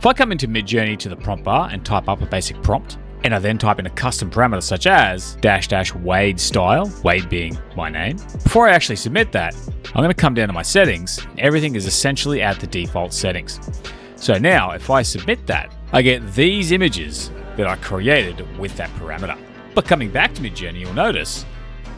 If I come into Midjourney to the prompt bar and type up a basic prompt, and I then type in a custom parameter such as --Wade style, Wade being my name, before I actually submit that, I'm going to come down to my settings. Everything is essentially at the default settings. So now if I submit that, I get these images that I created with that parameter. But coming back to Midjourney, you'll notice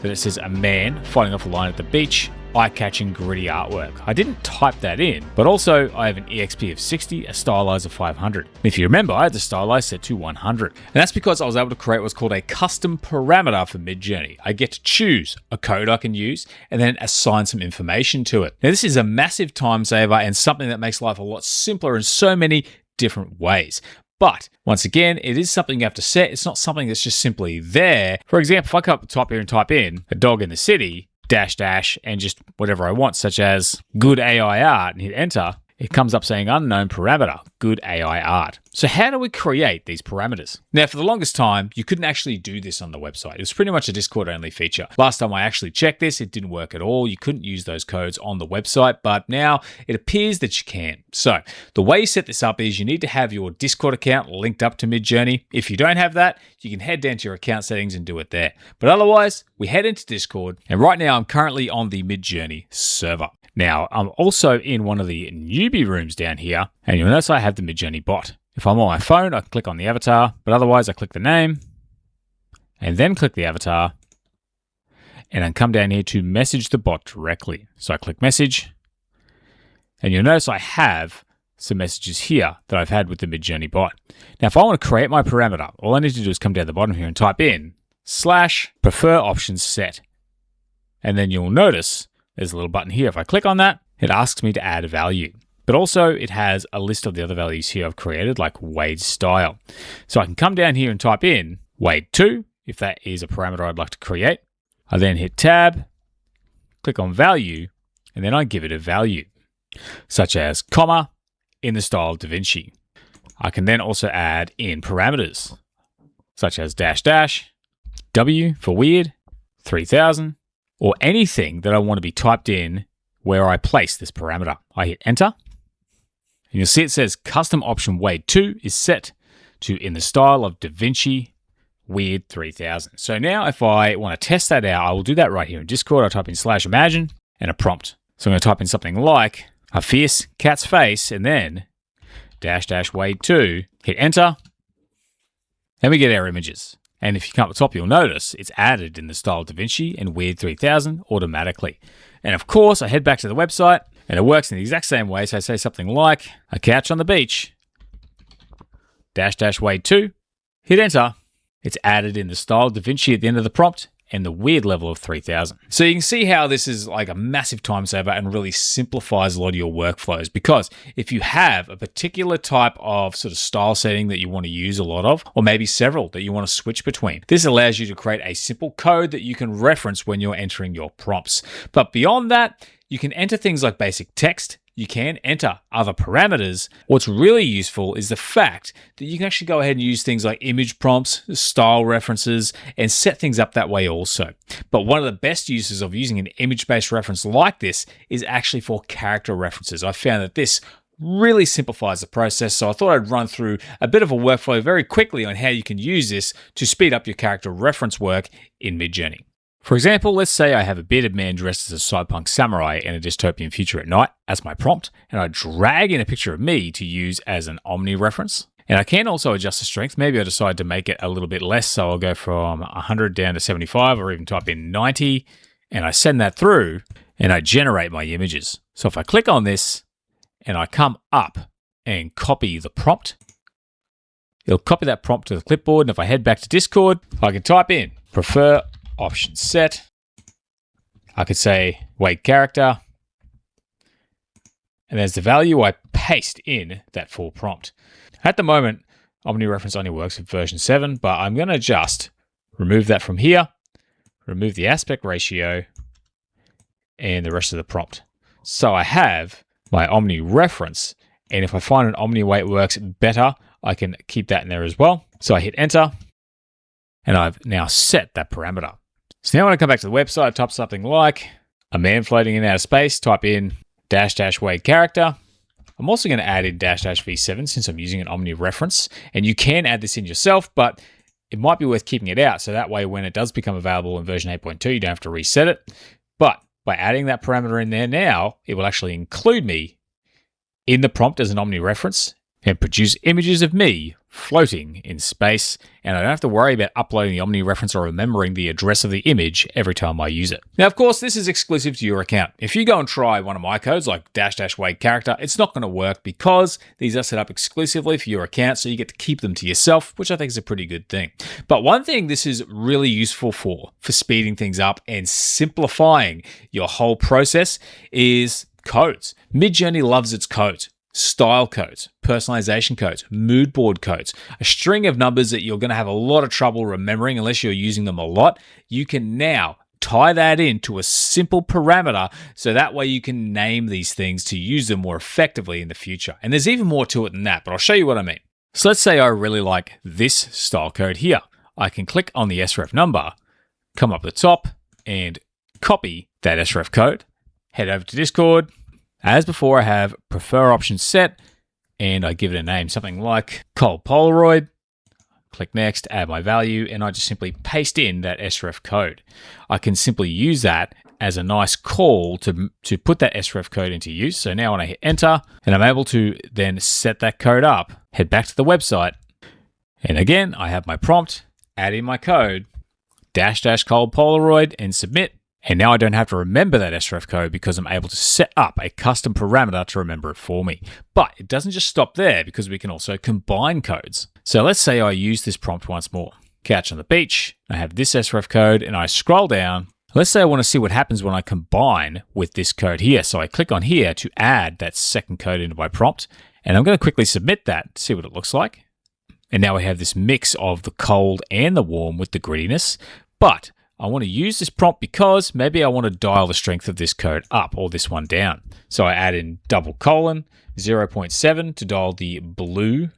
that it says a man fighting off a lion at the beach, eye-catching gritty artwork. I didn't type that in, but also I have an EXP of 60, a stylize of 500. And if you remember, I had the stylize set to 100. And that's because I was able to create what's called a custom parameter for Midjourney. I get to choose a code I can use and then assign some information to it. Now this is a massive time saver and something that makes life a lot simpler in so many different ways. But once again, it is something you have to set. It's not something that's just simply there. For example, if I come up the top here and type in a dog in the city, -- and just whatever I want, such as good AI art, and hit enter, it comes up saying unknown parameter, good AI art. So how do we create these parameters? Now, for the longest time, you couldn't actually do this on the website. It was pretty much a Discord only feature. Last time I actually checked this, it didn't work at all. You couldn't use those codes on the website, but now it appears that you can. So the way you set this up is you need to have your Discord account linked up to Midjourney. If you don't have that, you can head down to your account settings and do it there. But otherwise, we head into Discord, and right now I'm currently on the Midjourney server. Now, I'm also in one of the newbie rooms down here, and you'll notice I have the Midjourney bot. If I'm on my phone, I click on the avatar, but otherwise I click the name, and then click the avatar, and then come down here to message the bot directly. So I click message, and you'll notice I have some messages here that I've had with the Midjourney bot. Now, if I want to create my parameter, all I need to do is come down the bottom here and type in /prefer options set. And then you'll notice there's a little button here. If I click on that, it asks me to add a value. But also it has a list of the other values here I've created, like Wade style. So I can come down here and type in Wade 2, if that is a parameter I'd like to create. I then hit tab, click on value, and then I give it a value, such as comma, in the style of Da Vinci. I can then also add in parameters, such as -- W for weird, 3000, or anything that I want to be typed in where I place this parameter. I hit enter, and you'll see it says custom option Wade 2 is set to in the style of Da Vinci weird 3000. So now if I want to test that out, I will do that right here in Discord. I'll type in /imagine and a prompt. So I'm going to type in something like a fierce cat's face and then -- Wade 2, hit enter, and we get our images. And if you come up the top, you'll notice it's added in the style of Da Vinci and weird 3000 automatically. And of course, I head back to the website and it works in the exact same way. So I say something like a couch on the beach, -- Wade 2, hit enter. It's added in the style of Da Vinci at the end of the prompt and the weird level of 3000. So you can see how this is like a massive time saver and really simplifies a lot of your workflows, because if you have a particular type of sort of style setting that you want to use a lot of, or maybe several that you want to switch between, this allows you to create a simple code that you can reference when you're entering your prompts. But beyond that, you can enter things like basic text. You can enter other parameters. What's really useful is the fact that you can actually go ahead and use things like image prompts, style references, and set things up that way also. But one of the best uses of using an image-based reference like this is actually for character references. I found that this really simplifies the process, so I thought I'd run through a bit of a workflow very quickly on how you can use this to speed up your character reference work in Midjourney. For example, let's say I have a bearded man dressed as a cyberpunk samurai in a dystopian future at night as my prompt, and I drag in a picture of me to use as an Omni reference. And I can also adjust the strength. Maybe I decide to make it a little bit less, so I'll go from 100 down to 75, or even type in 90, and I send that through, and I generate my images. So if I click on this, and I come up and copy the prompt, it'll copy that prompt to the clipboard, and if I head back to Discord, I can type in prefer option set. I could say Wade character, and there's the value I paste in that full prompt. At the moment, Omni reference only works with version 7, but I'm going to just remove that from here, remove the aspect ratio, and the rest of the prompt. So I have my Omni reference, and if I find an Omni way it works better, I can keep that in there as well. So I hit enter, and I've now set that parameter. So now when I come back to the website, I type something like a man floating in outer space, type in -- Wade character. I'm also going to add in --v7 since I'm using an Omni reference. And you can add this in yourself, but it might be worth keeping it out. So that way, when it does become available in version 8.2, you don't have to reset it. But by adding that parameter in there now, it will actually include me in the prompt as an Omni reference and produce images of me floating in space, and I don't have to worry about uploading the Omni reference or remembering the address of the image every time I use it. Now, of course, this is exclusive to your account. If you go and try one of my codes like --Wade character, it's not going to work because these are set up exclusively for your account, so you get to keep them to yourself, which I think is a pretty good thing. But one thing this is really useful for speeding things up and simplifying your whole process is codes. Midjourney loves its codes. Style codes, personalization codes, mood board codes, a string of numbers that you're going to have a lot of trouble remembering unless you're using them a lot. You can now tie that into a simple parameter so that way you can name these things to use them more effectively in the future. And there's even more to it than that, but I'll show you what I mean. So let's say I really like this style code here. I can click on the sref number, come up the top and copy that sref code, head over to Discord. As before, I have prefer option set, and I give it a name, something like cold Polaroid. Click next, add my value, and I just simply paste in that sref code. I can simply use that as a nice call to put that sref code into use. So now when I hit enter, and I'm able to then set that code up, head back to the website, and again, I have my prompt, add in my code, -- cold Polaroid, and submit. And now I don't have to remember that sref code because I'm able to set up a custom parameter to remember it for me. But it doesn't just stop there because we can also combine codes. So let's say I use this prompt once more. Couch on the beach, I have this sref code and I scroll down. Let's say I want to see what happens when I combine with this code here. So I click on here to add that second code into my prompt. And I'm going to quickly submit that to see what it looks like. And now we have this mix of the cold and the warm with the grittiness. But I want to use this prompt because maybe I want to dial the strength of this code up or this one down. So I add in :0.7 to dial the blue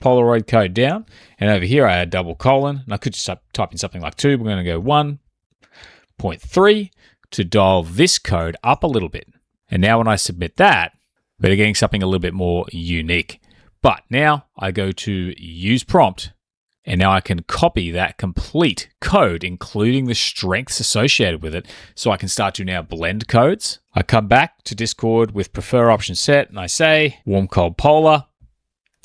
Polaroid code down. And over here, I add :, and I could just type in something like 2. We're going to go 1.3 to dial this code up a little bit. And now when I submit that, we're getting something a little bit more unique. But now I go to use prompt. And now I can copy that complete code, including the strengths associated with it. So I can start to now blend codes. I come back to Discord with prefer option set and I say warm cold polar,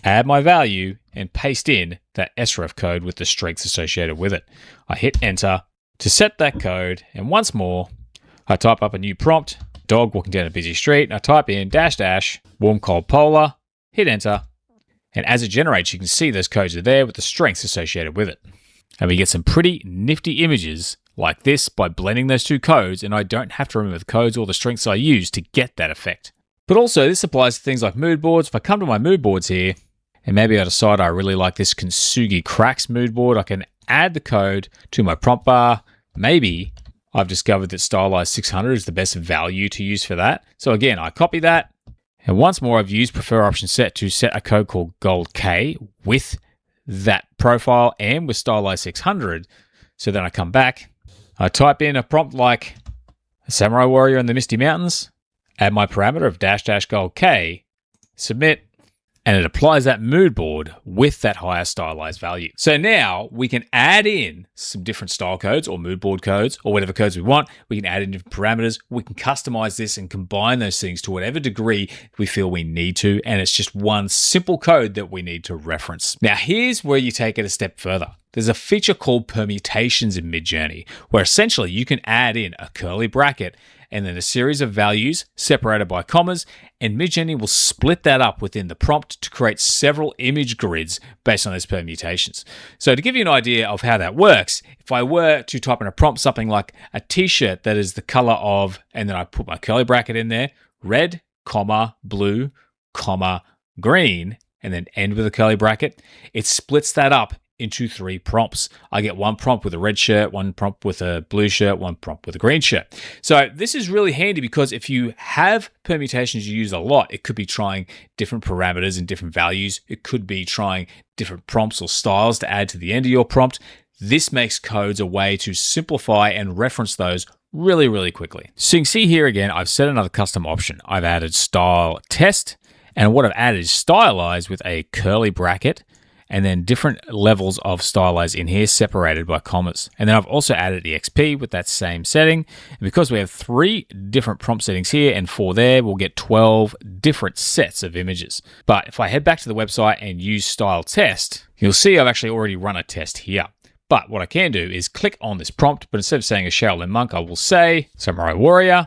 add my value and paste in that sref code with the strengths associated with it. I hit enter to set that code. And once more, I type up a new prompt, dog walking down a busy street. And I type in -- warm cold polar, hit enter. And as it generates, you can see those codes are there with the strengths associated with it. And we get some pretty nifty images like this by blending those two codes, and I don't have to remember the codes or the strengths I use to get that effect. But also, this applies to things like mood boards. If I come to my mood boards here, and maybe I decide I really like this Kintsugi Cracks mood board, I can add the code to my prompt bar. Maybe I've discovered that stylized 600 is the best value to use for that. So again, I copy that. And once more, I've used prefer option set to set a code called gold K with that profile and with stylized 600. So then I come back, I type in a prompt like a samurai warrior in the Misty Mountains, add my parameter of -- gold K, submit, and it applies that mood board with that higher stylized value. So now we can add in some different style codes or mood board codes or whatever codes we want. We can add in different parameters. We can customize this and combine those things to whatever degree we feel we need to. And it's just one simple code that we need to reference. Now, here's where you take it a step further. There's a feature called permutations in Midjourney, where essentially you can add in a curly bracket and then a series of values separated by commas, and Midjourney will split that up within the prompt to create several image grids based on those permutations. So to give you an idea of how that works, if I were to type in a prompt something like a t-shirt that is the color of, and then I put my curly bracket in there, red, comma, blue, comma, green, and then end with a curly bracket, it splits that up into 3 prompts. I get one prompt with a red shirt, one prompt with a blue shirt, one prompt with a green shirt. So this is really handy because if you have permutations you use a lot, it could be trying different parameters and different values. It could be trying different prompts or styles to add to the end of your prompt. This makes codes a way to simplify and reference those really, really quickly. So you can see here again, I've set another custom option. I've added style test, And what I've added is stylize with a curly bracket and then different levels of stylize in here separated by commas. And then I've also added EXP with that same setting. And because we have 3 different prompt settings here and 4 there, we'll get 12 different sets of images. But if I head back to the website and use style test, you'll see I've actually already run a test here. But what I can do is click on this prompt, but instead of saying a Shaolin monk, I will say Samurai Warrior.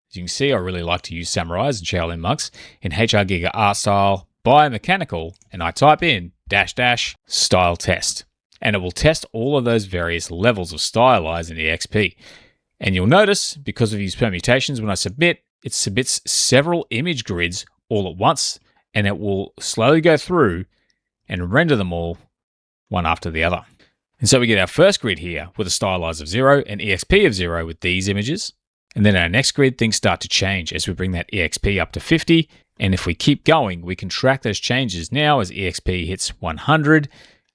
As you can see, I really like to use samurais and Shaolin monks in HR Giga art style, biomechanical, and I type in -- style test. And it will test all of those various levels of stylize in EXP. And you'll notice, because of these permutations, when I submit, it submits several image grids all at once, and it will slowly go through and render them all one after the other. And so we get our first grid here with a stylize of 0 and EXP of 0 with these images. And then our next grid, things start to change as we bring that EXP up to 50. And if we keep going, we can track those changes now as EXP hits 100.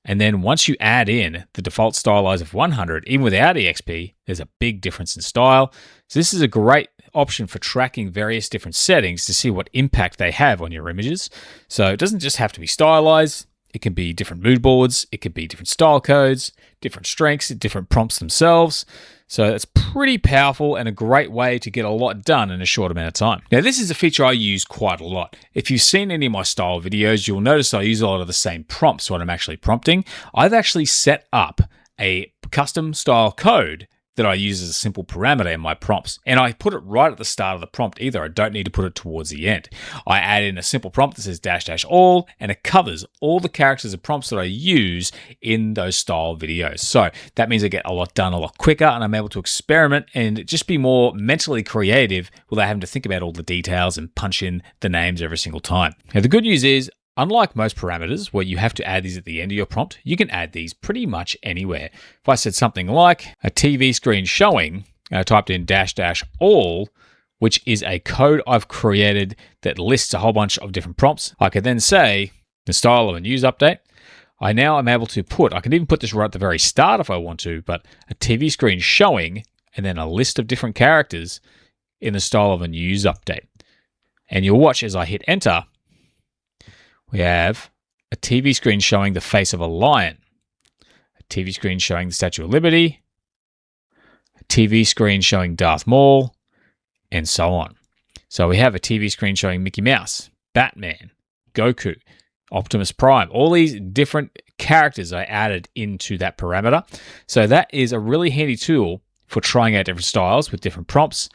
And then once you add in the default stylize of 100, even without EXP, there's a big difference in style. So this is a great option for tracking various different settings to see what impact they have on your images. So it doesn't just have to be stylized. It can be different mood boards. It could be different style codes, different strengths, different prompts themselves. So it's pretty powerful and a great way to get a lot done in a short amount of time. Now, this is a feature I use quite a lot. If you've seen any of my style videos, you'll notice I use a lot of the same prompts when I'm actually prompting. I've actually set up a custom style code that I use as a simple parameter in my prompts. And I put it right at the start of the prompt either. I don't need to put it towards the end. I add in a simple prompt that says -- all, and it covers all the characters and prompts that I use in those style videos. So that means I get a lot done a lot quicker, and I'm able to experiment and just be more mentally creative without having to think about all the details and punch in the names every single time. Now, the good news is, unlike most parameters where you have to add these at the end of your prompt, you can add these pretty much anywhere. If I said something like a TV screen showing, and I typed in -- all, which is a code I've created that lists a whole bunch of different prompts, I could then say the style of a news update. I now am able to I can even put this right at the very start if I want to, but a TV screen showing, and then a list of different characters in the style of a news update. And you'll watch as I hit enter, we have a TV screen showing the face of a lion, a TV screen showing the Statue of Liberty, a TV screen showing Darth Maul, and so on. So we have a TV screen showing Mickey Mouse, Batman, Goku, Optimus Prime, all these different characters I added into that parameter. So that is a really handy tool for trying out different styles with different prompts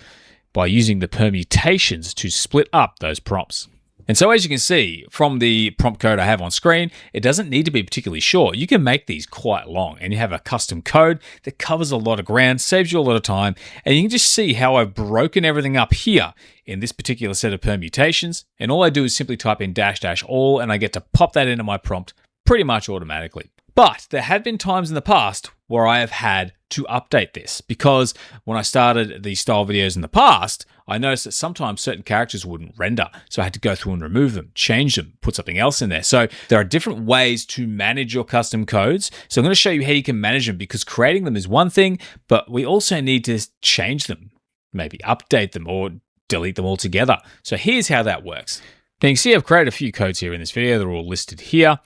by using the permutations to split up those prompts. And so as you can see from the prompt code I have on screen, it doesn't need to be particularly short. You can make these quite long, and you have a custom code that covers a lot of ground, saves you a lot of time, and you can just see how I've broken everything up here in this particular set of permutations. And all I do is simply type in -- all, and I get to pop that into my prompt pretty much automatically. But there have been times in the past where I have had to update this, because when I started these style videos in the past, I noticed that sometimes certain characters wouldn't render. So I had to go through and remove them, change them, put something else in there. So there are different ways to manage your custom codes. So I'm going to show you how you can manage them, because creating them is one thing, but we also need to change them, maybe update them or delete them altogether. So here's how that works. Now you can see I've created a few codes here in this video. They're all listed here.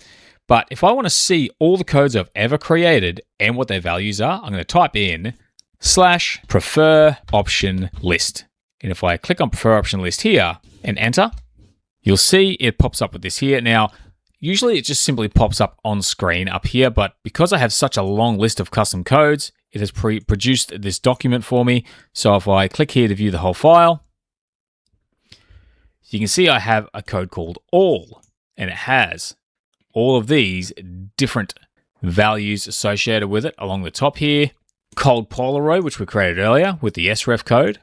But if I want to see all the codes I've ever created and what their values are, I'm going to type in /prefer option list. And if I click on prefer option list here and enter, you'll see it pops up with this here. Now, usually it just simply pops up on screen up here, but because I have such a long list of custom codes, it has produced this document for me. So if I click here to view the whole file, you can see I have a code called all, and it has all of these different values associated with it along the top here. Cold Polaroid, which we created earlier with the sref code.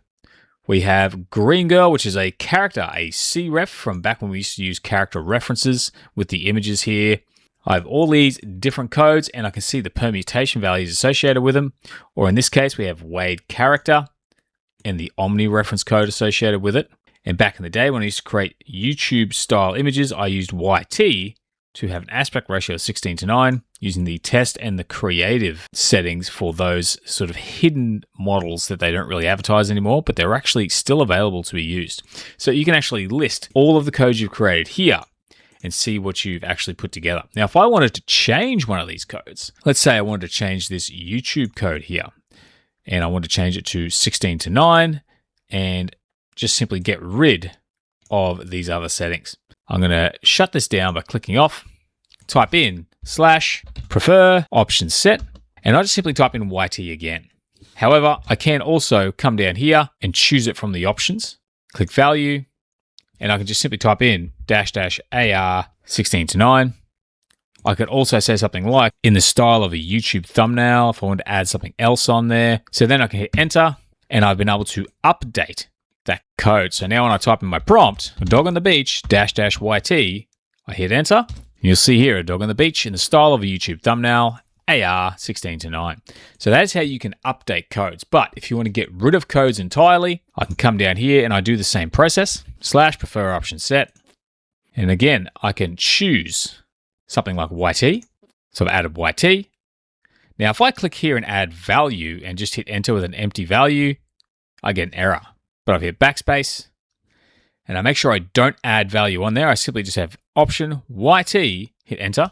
We have Green Girl, which is a character, a cref from back when we used to use character references with the images here. I have all these different codes, and I can see the permutation values associated with them. Or in this case, we have Wade character and the Omni reference code associated with it. And back in the day when I used to create YouTube style images, I used YT to have an aspect ratio of 16:9 using the test and the creative settings for those sort of hidden models that they don't really advertise anymore, but they're actually still available to be used. So you can actually list all of the codes you've created here and see what you've actually put together. Now, if I wanted to change one of these codes, let's say I wanted to change this YouTube code here, and I want to change it to 16:9 and just simply get rid of these other settings. I'm going to shut this down by clicking off, type in /prefer option set, and I just simply type in YT again. However, I can also come down here and choose it from the options, click value, and I can just simply type in --AR 16:9. I could also say something like in the style of a YouTube thumbnail if I want to add something else on there. So then I can hit enter, and I've been able to update that code. So now when I type in my prompt, a dog on the beach --YT, I hit enter. You'll see here a dog on the beach in the style of a YouTube thumbnail, AR 16:9. So that's how you can update codes. But if you want to get rid of codes entirely, I can come down here and I do the same process, /prefer option set. And again, I can choose something like YT. So I've added YT. Now, if I click here and add value and just hit enter with an empty value, I get an error. But I've hit backspace and I make sure I don't add value on there. I simply just have option YT, hit enter.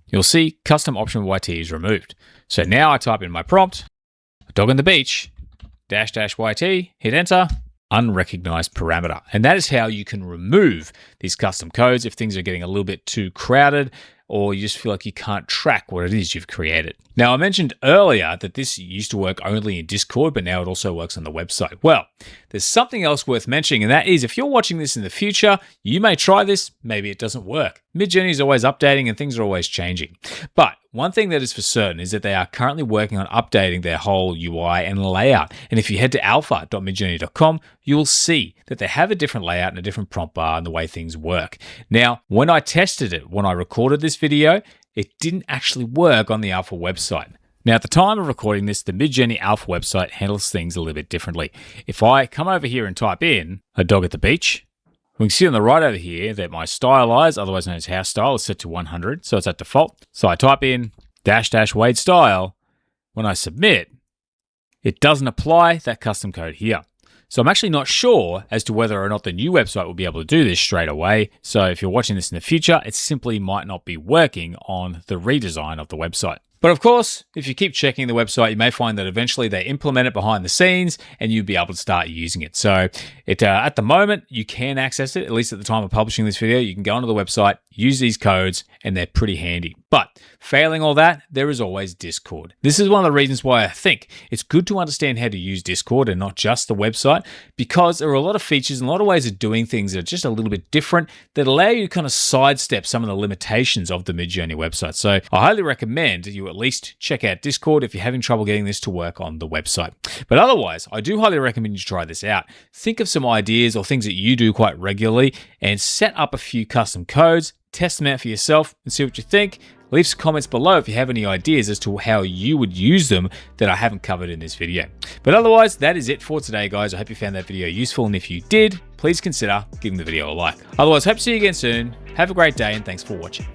You'll see custom option YT is removed. So now I type in my prompt, a dog on the beach, --YT, hit enter, unrecognized parameter. And that is how you can remove these custom codes if things are getting a little bit too crowded or you just feel like you can't track what it is you've created. Now, I mentioned earlier that this used to work only in Discord, but now it also works on the website. Well, there's something else worth mentioning, and that is if you're watching this in the future, you may try this, maybe it doesn't work. Midjourney is always updating and things are always changing. But one thing that is for certain is that they are currently working on updating their whole UI and layout. And if you head to alpha.midjourney.com, you will see that they have a different layout and a different prompt bar and the way things work. Now, when I tested it, when I recorded this video, it didn't actually work on the Alpha website. Now, at the time of recording this, the Midjourney Alpha website handles things a little bit differently. If I come over here and type in a dog at the beach, we can see on the right over here that my stylize, otherwise known as house style, is set to 100, so it's at default. So I type in --Wade style. When I submit, it doesn't apply that custom code here. So I'm actually not sure as to whether or not the new website will be able to do this straight away. So if you're watching this in the future, it simply might not be working on the redesign of the website. But of course, if you keep checking the website, you may find that eventually they implement it behind the scenes and you'll be able to start using it. So at the moment, you can access it, at least at the time of publishing this video. You can go onto the website, use these codes, and they're pretty handy. But failing all that, there is always Discord. This is one of the reasons why I think it's good to understand how to use Discord and not just the website, because there are a lot of features and a lot of ways of doing things that are just a little bit different that allow you to kind of sidestep some of the limitations of the Midjourney website. So I highly recommend you at least check out Discord if you're having trouble getting this to work on the website. But otherwise, I do highly recommend you try this out. Think of some ideas or things that you do quite regularly and set up a few custom codes, test them out for yourself and see what you think. Leave some comments below if you have any ideas as to how you would use them that I haven't covered in this video. But otherwise, that is it for today, guys. I hope you found that video useful, and if you did, please consider giving the video a like. Otherwise, hope to see you again soon. Have a great day, and thanks for watching.